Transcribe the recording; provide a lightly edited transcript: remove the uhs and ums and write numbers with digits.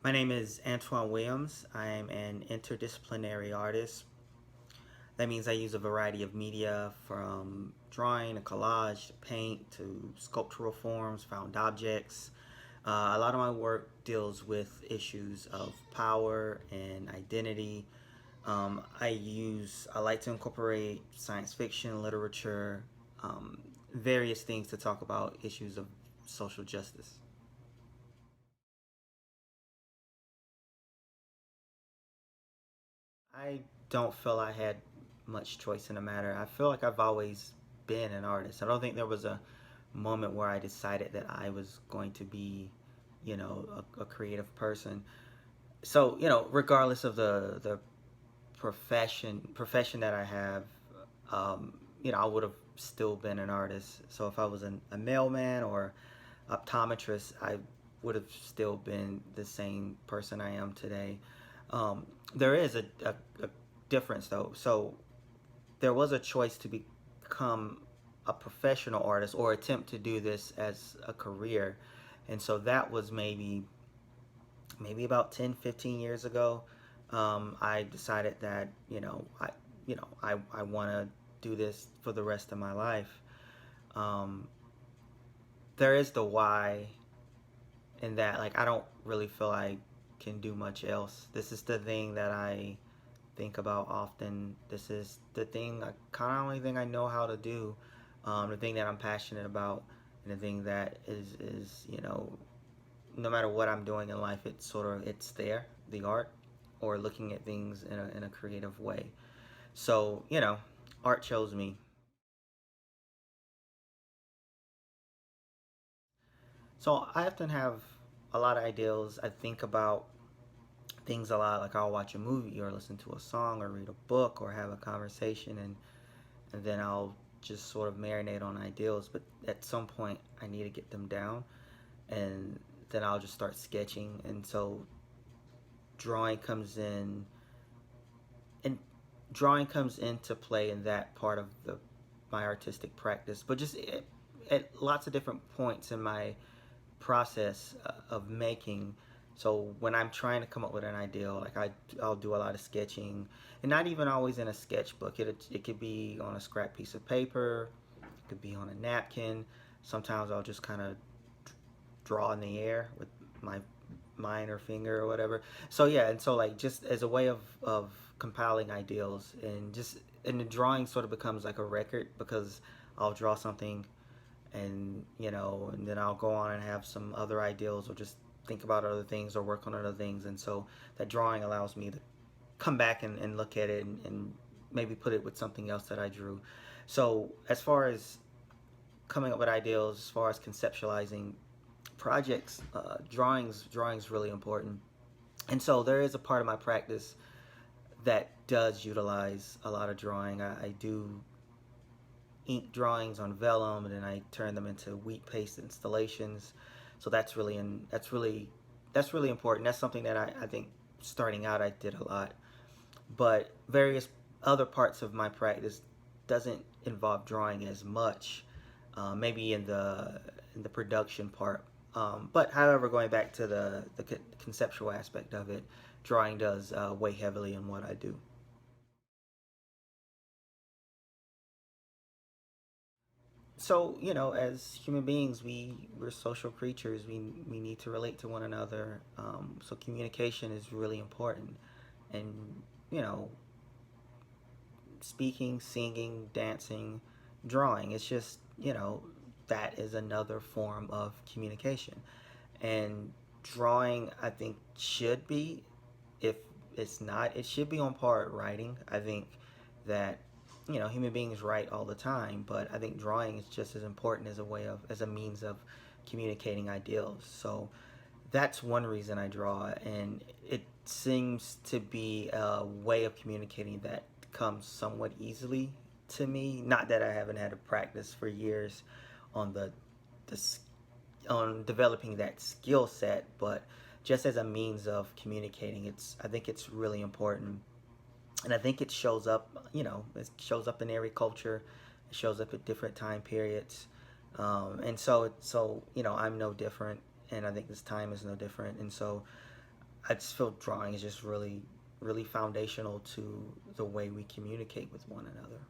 My name is Antoine Williams. I'm an interdisciplinary artist. That means I use a variety of media from drawing to collage to paint to sculptural forms, found objects. A lot of my work deals with issues of power and identity. I like to incorporate science fiction, literature, um, various things to talk about issues of social justice. I don't feel I had much choice in the matter. I feel like I've always been an artist. I don't think there was a moment where I decided that I was going to be, a creative person. So, regardless of the profession that I have, I would have still been an artist. So if I was a mailman or optometrist, I would have still been the same person I am today. There is a difference though. So there was a choice to become a professional artist or attempt to do this as a career. And so that was maybe about 10, 15 years ago. I decided that, I want to do this for the rest of my life. Um, there is the why in that, like, I don't really feel I can do much else. This is the thing that I think about often. This is the thing, kind of only thing I know how to do, the thing that I'm passionate about, and the thing that is no matter what I'm doing in life, it's there, the art, or looking at things in a creative way. So art chose me. So I often have a lot of ideals. I think about things a lot. Like I'll watch a movie or listen to a song or read a book or have a conversation, and then I'll just sort of marinate on ideals. But at some point, I need to get them down, and then I'll just start sketching. And so drawing comes in, and drawing comes into play in that part of the my artistic practice. But just at lots of different points in my process of making. So when I'm trying to come up with an ideal, like I'll do a lot of sketching, and not even always in a sketchbook. It could be on a scrap piece of paper, it could be on a napkin. Sometimes I'll just kind of draw in the air with my minor finger or whatever. So yeah, and so like just as a way of compiling ideals, and the drawing sort of becomes like a record because I'll draw something, and then I'll go on and have some other ideals or just think about other things or work on other things. And so that drawing allows me to come back and look at it, and maybe put it with something else that I drew. So as far as coming up with ideals, as far as conceptualizing projects, drawing's really important. And so there is a part of my practice that does utilize a lot of drawing. I do ink drawings on vellum, and then I turn them into wheat paste installations. So that's really important. That's something that I think starting out I did a lot. But various other parts of my practice doesn't involve drawing as much. Maybe in the production part. But however, going back to the conceptual aspect of it, drawing does weigh heavily in what I do. So as human beings, we're social creatures. We need to relate to one another. So communication is really important, and you know speaking, singing, dancing, drawing, it's just that is another form of communication. And drawing, I think, should be, if it's not, it should be on par with writing. I think that human beings write all the time, but I think drawing is just as important as a means of communicating ideals. So that's one reason I draw, and it seems to be a way of communicating that comes somewhat easily to me. Not that I haven't had to practice for years on the on developing that skill set, but just as a means of communicating, I think it's really important. And I think it shows up, it shows up in every culture. It shows up at different time periods. And so I'm no different, and I think this time is no different. And so I just feel drawing is just really, really foundational to the way we communicate with one another.